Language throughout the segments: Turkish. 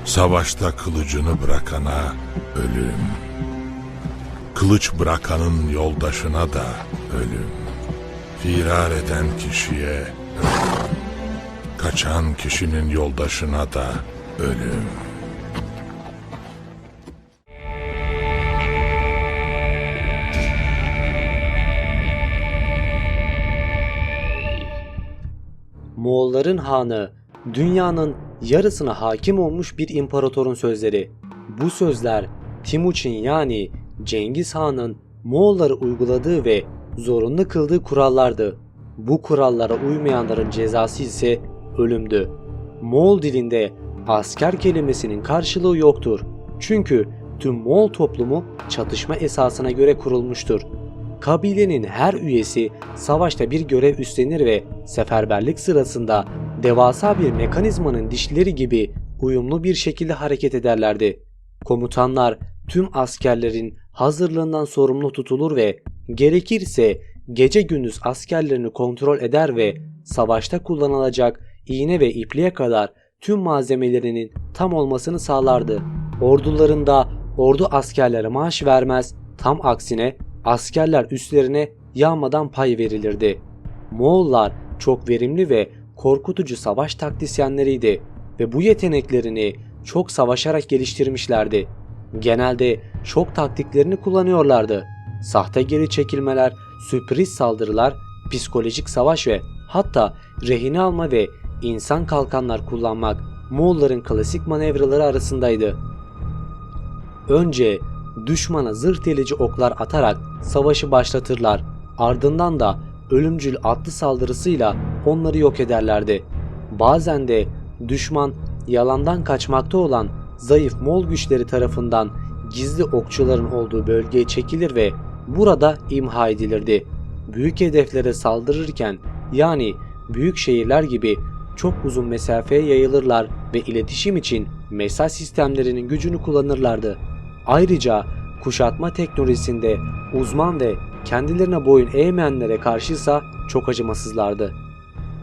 Savaşta kılıcını bırakana ölüm. Kılıç bırakanın yoldaşına da ölüm. Firar eden kişiye ölüm. Kaçan kişinin yoldaşına da ölüm. Moğolların hanı, dünyanın yarısına hakim olmuş bir imparatorun sözleri. Bu sözler Timuçin yani Cengiz Han'ın Moğollara uyguladığı ve zorunlu kıldığı kurallardı. Bu kurallara uymayanların cezası ise ölümdü. Moğol dilinde asker kelimesinin karşılığı yoktur. Çünkü tüm Moğol toplumu çatışma esasına göre kurulmuştur. Kabilenin her üyesi savaşta bir görev üstlenir ve seferberlik sırasında devasa bir mekanizmanın dişleri gibi uyumlu bir şekilde hareket ederlerdi. Komutanlar tüm askerlerin hazırlığından sorumlu tutulur ve gerekirse gece gündüz askerlerini kontrol eder ve savaşta kullanılacak iğne ve ipliğe kadar tüm malzemelerinin tam olmasını sağlardı. Ordularında ordu askerlere maaş vermez, tam aksine askerler üstlerine yağmadan pay verilirdi. Moğollar çok verimli ve korkutucu savaş taktisyenleriydi ve bu yeteneklerini çok savaşarak geliştirmişlerdi. Genelde şok taktiklerini kullanıyorlardı. Sahte geri çekilmeler, sürpriz saldırılar, psikolojik savaş ve hatta rehine alma ve insan kalkanlar kullanmak Moğolların klasik manevraları arasındaydı. Önce düşmana zırh delici oklar atarak savaşı başlatırlar. Ardından da ölümcül atlı saldırısıyla onları yok ederlerdi. Bazen de düşman yalandan kaçmakta olan zayıf Moğol güçleri tarafından gizli okçuların olduğu bölgeye çekilir ve burada imha edilirdi. Büyük hedeflere saldırırken yani büyük şehirler gibi çok uzun mesafeye yayılırlar ve iletişim için mesaj sistemlerinin gücünü kullanırlardı. Ayrıca kuşatma teknolojisinde uzman ve kendilerine boyun eğmeyenlere karşıysa çok acımasızlardı.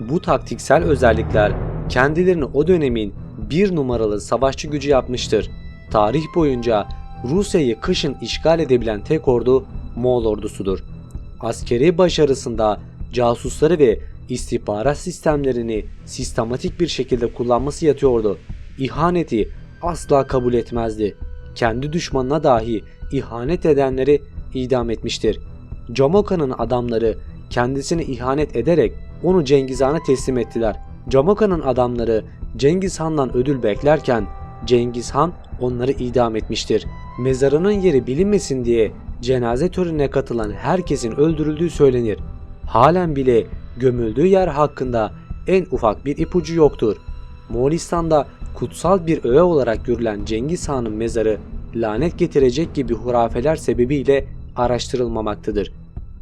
Bu taktiksel özellikler kendilerini o dönemin bir numaralı savaşçı gücü yapmıştır. Tarih boyunca Rusya'yı kışın işgal edebilen tek ordu Moğol ordusudur. Askeri başarısında casusları ve istihbarat sistemlerini sistematik bir şekilde kullanması yatıyordu. İhaneti asla kabul etmezdi. Kendi düşmanına dahi ihanet edenleri idam etmiştir. Camoka'nın adamları kendisine ihanet ederek onu Cengiz Han'a teslim ettiler. Camoka'nın adamları Cengiz Han'dan ödül beklerken Cengiz Han onları idam etmiştir. Mezarının yeri bilinmesin diye cenaze törenine katılan herkesin öldürüldüğü söylenir. Halen bile gömüldüğü yer hakkında en ufak bir ipucu yoktur. Moğolistan'da kutsal bir öğe olarak görülen Cengiz Han'ın mezarı lanet getirecek gibi hurafeler sebebiyle araştırılmamaktadır.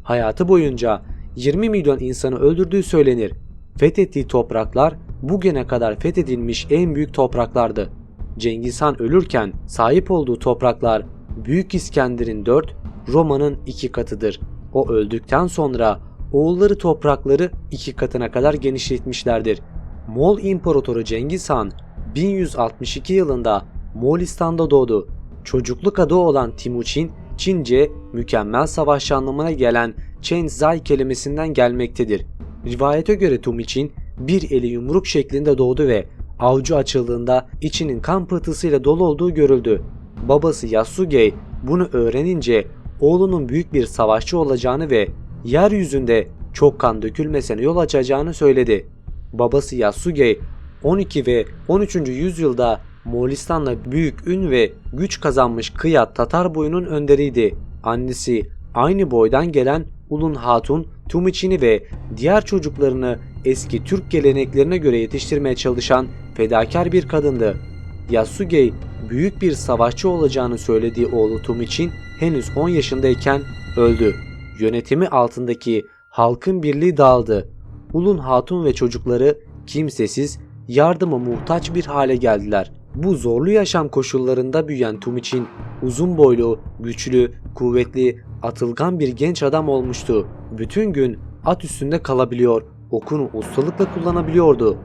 Hayatı boyunca 20 milyon insanı öldürdüğü söylenir. Fethettiği topraklar bugüne kadar fethedilmiş en büyük topraklardı. Cengiz Han ölürken sahip olduğu topraklar Büyük İskender'in 4, Roma'nın 2 katıdır. O öldükten sonra oğulları toprakları 2 katına kadar genişletmişlerdir. Moğol İmparatoru Cengiz Han 1162 yılında Moğolistan'da doğdu. Çocukluk adı olan Timuçin, Çince mükemmel savaşçı anlamına gelen Chen Zai kelimesinden gelmektedir. Rivayete göre Timuçin bir eli yumruk şeklinde doğdu ve avucu açıldığında içinin kan pıhtısıyla dolu olduğu görüldü. Babası Yasugei bunu öğrenince oğlunun büyük bir savaşçı olacağını ve yeryüzünde çok kan dökülmesine yol açacağını söyledi. Babası Yasugei 12 ve 13. yüzyılda Moğolistan'la büyük ün ve güç kazanmış Kıyat Tatar boyunun önderiydi. Annesi aynı boydan gelen Ulun Hatun, Timuçin'i ve diğer çocuklarını eski Türk geleneklerine göre yetiştirmeye çalışan fedakar bir kadındı. Yasugei büyük bir savaşçı olacağını söylediği oğlu Timuçin henüz 10 yaşındayken öldü. Yönetimi altındaki halkın birliği dağıldı. Ulun Hatun ve çocukları kimsesiz, yardıma muhtaç bir hale geldiler. Bu zorlu yaşam koşullarında büyüyen Timuçin uzun boylu, güçlü, kuvvetli, atılgan bir genç adam olmuştu. Bütün gün at üstünde kalabiliyor, okunu ustalıkla kullanabiliyordu.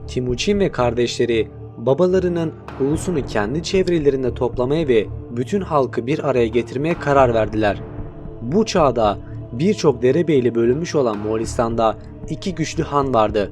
Timuçin ve kardeşleri babalarının ulusunu kendi çevrelerinde toplamaya ve bütün halkı bir araya getirmeye karar verdiler. Bu çağda birçok derebeyli bölünmüş olan Moğolistan'da iki güçlü han vardı.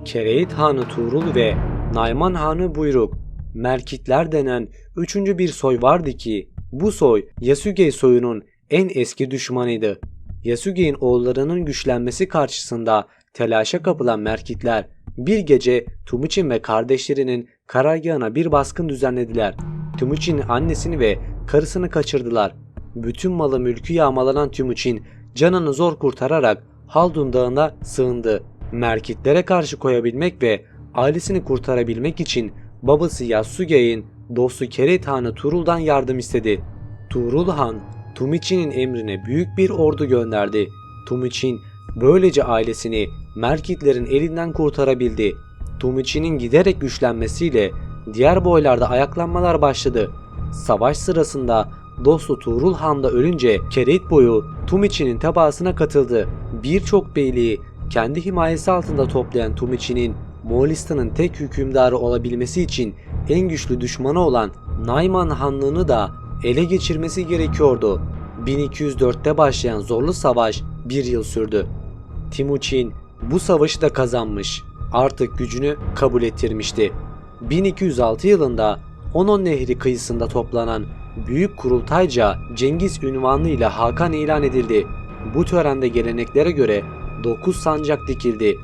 Kereit Hanı Tuğrul ve Nayman Hanı Buyruk. Merkitler denen üçüncü bir soy vardı ki bu soy Yasugei soyunun en eski düşmanıydı. Yasugei'nin oğullarının güçlenmesi karşısında telaşa kapılan Merkitler bir gece Temujin ve kardeşlerinin karargahına bir baskın düzenlediler. Temujin'in annesini ve karısını kaçırdılar. Bütün malı mülkü yağmalanan Temujin canını zor kurtararak Haldun Dağı'na sığındı. Merkitlere karşı koyabilmek ve ailesini kurtarabilmek için babası Yasugei'nin dostu Kereit Hanı Tuğrul'dan yardım istedi. Tuğrul Han, Temujin'in emrine büyük bir ordu gönderdi. Temujin böylece ailesini Merkitlerin elinden kurtarabildi. Temujin'in giderek güçlenmesiyle diğer boylarda ayaklanmalar başladı. Savaş sırasında dostu Tuğrul Han da ölünce Kereit boyu Temujin'in tebaasına katıldı. Birçok beyliği kendi himayesi altında toplayan Temujin'in Moğolistan'ın tek hükümdarı olabilmesi için en güçlü düşmanı olan Nayman Hanlığı'nı da ele geçirmesi gerekiyordu. 1204'te başlayan zorlu savaş bir yıl sürdü. Temujin bu savaşı da kazanmış, artık gücünü kabul ettirmişti. 1206 yılında Onon Nehri kıyısında toplanan Büyük Kurultayca Cengiz unvanıyla Hakan ilan edildi. Bu törende geleneklere göre 9 sancak dikildi.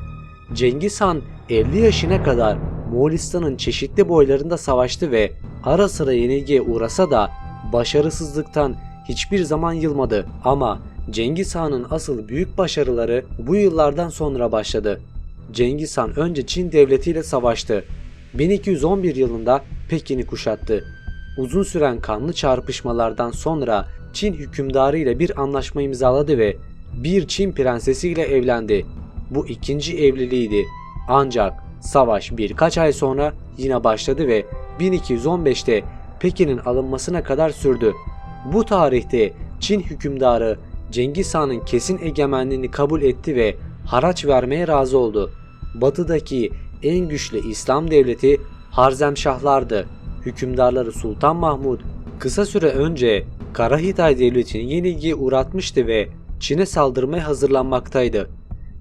Cengiz Han 50 yaşına kadar Moğolistan'ın çeşitli boylarında savaştı ve ara sıra yenilgiye uğrasa da başarısızlıktan hiçbir zaman yılmadı. Ama Cengiz Han'ın asıl büyük başarıları bu yıllardan sonra başladı. Cengiz Han önce Çin devletiyle savaştı. 1211 yılında Pekin'i kuşattı. Uzun süren kanlı çarpışmalardan sonra Çin hükümdarı ile bir anlaşma imzaladı ve bir Çin prensesiyle evlendi. Bu ikinci evliliğiydi. Ancak savaş birkaç ay sonra yine başladı ve 1215'te Pekin'in alınmasına kadar sürdü. Bu tarihte Çin hükümdarı Cengiz Han'ın kesin egemenliğini kabul etti ve haraç vermeye razı oldu. Batıdaki en güçlü İslam devleti Harzemşahlardı. Hükümdarları Sultan Mahmud kısa süre önce Karahitay devletini yenilgiye uğratmıştı ve Çin'e saldırmaya hazırlanmaktaydı.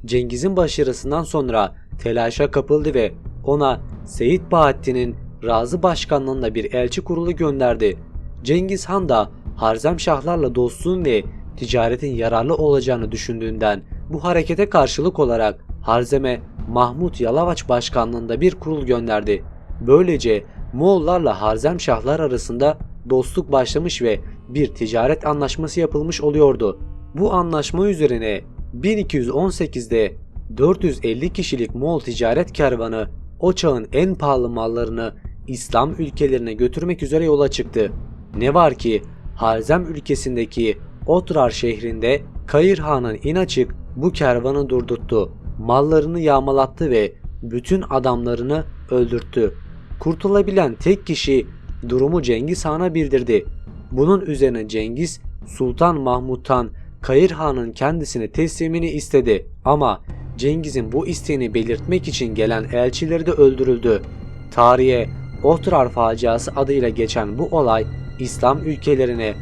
Cengiz'in başarısından sonra telaşa kapıldı ve ona Seyit Bahattin'in razı başkanlığında bir elçi kurulu gönderdi. Cengiz Han da Harzemşahlarla dostluğun ve ticaretin yararlı olacağını düşündüğünden bu harekete karşılık olarak Harzem'e Mahmut Yalavaç başkanlığında bir kurul gönderdi. Böylece Moğollarla Harzemşahlar arasında dostluk başlamış ve bir ticaret anlaşması yapılmış oluyordu. Bu anlaşma üzerine 1218'de 450 kişilik Moğol ticaret kervanı o çağın en pahalı mallarını İslam ülkelerine götürmek üzere yola çıktı. Ne var ki Harzem ülkesindeki Otrar şehrinde Kayır Han'ın İnaçık bu kervanı durdurttu. Mallarını yağmalattı ve bütün adamlarını öldürttü. Kurtulabilen tek kişi durumu Cengiz Han'a bildirdi. Bunun üzerine Cengiz Sultan Mahmud'tan Kayır Han'ın kendisine teslimini istedi. Ama Cengiz'in bu isteğini belirtmek için gelen elçileri de öldürüldü. Tarihe Otrar faciası adıyla geçen bu olay İslam ülkelerine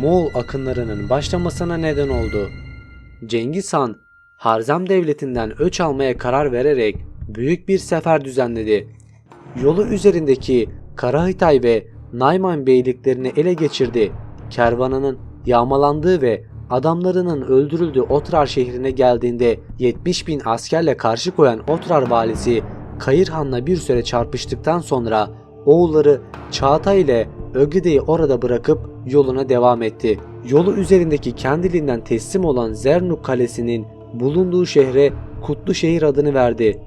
Moğol akınlarının başlamasına neden oldu. Cengiz Han, Harzem devletinden öç almaya karar vererek büyük bir sefer düzenledi. Yolu üzerindeki Karahitay ve Nayman beyliklerini ele geçirdi. Kervanının yağmalandığı ve adamlarının öldürüldüğü Otrar şehrine geldiğinde 70.000 askerle karşı koyan Otrar valisi Kayır Han'la bir süre çarpıştıktan sonra oğulları Çağatay ile Ögüde'yi orada bırakıp yoluna devam etti. Yolu üzerindeki kendiliğinden teslim olan Zernuk Kalesi'nin bulunduğu şehre Kutluşehir adını verdi.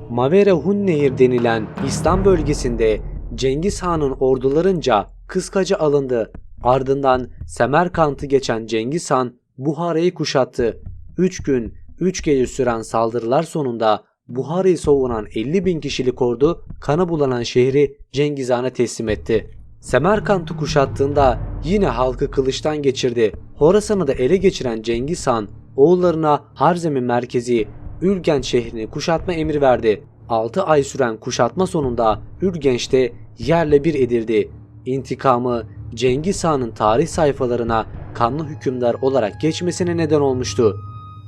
Mavere Hun Nehir denilen İslam bölgesinde Cengiz Han'ın ordularınca kıskaca alındı. Ardından Semerkant'ı geçen Cengiz Han Buhara'yı kuşattı. 3 gün 3 gece süren saldırılar sonunda Buhara'yı savunan 50.000 kişilik ordu kana bulanan şehri Cengiz Han'a teslim etti. Semerkant'ı kuşattığında yine halkı kılıçtan geçirdi. Horasan'ı da ele geçiren Cengiz Han oğullarına Harzem'in merkezi Ülgen şehrini kuşatma emri verdi. 6 ay süren kuşatma sonunda Ürgenç'te yerle bir edildi. İntikamı Cengiz Han'ın tarih sayfalarına kanlı hükümdar olarak geçmesine neden olmuştu.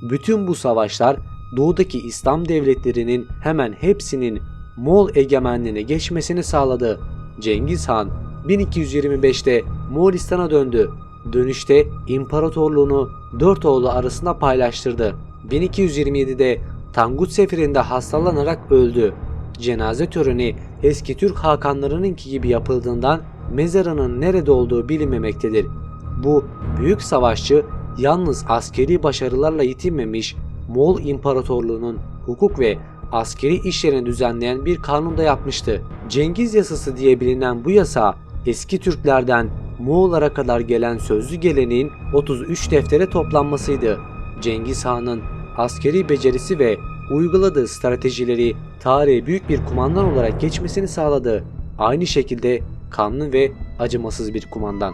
Bütün bu savaşlar doğudaki İslam devletlerinin hemen hepsinin Moğol egemenliğine geçmesini sağladı. Cengiz Han 1225'te Moğolistan'a döndü. Dönüşte imparatorluğunu 4 oğlu arasında paylaştırdı. 1227'de Tangut Seferi'nde hastalanarak öldü. Cenaze töreni eski Türk hakanlarınınki gibi yapıldığından mezarının nerede olduğu bilinmemektedir. Bu büyük savaşçı yalnız askeri başarılarla yetinmemiş, Moğol İmparatorluğu'nun hukuk ve askeri işlerini düzenleyen bir kanun da yapmıştı. Cengiz Yasası diye bilinen bu yasa eski Türklerden Moğollara kadar gelen sözlü geleneğin 33 deftere toplanmasıydı. Cengiz Han'ın askeri becerisi ve uyguladığı stratejileri tarihe büyük bir kumandan olarak geçmesini sağladı. Aynı şekilde kanlı ve acımasız bir kumandan.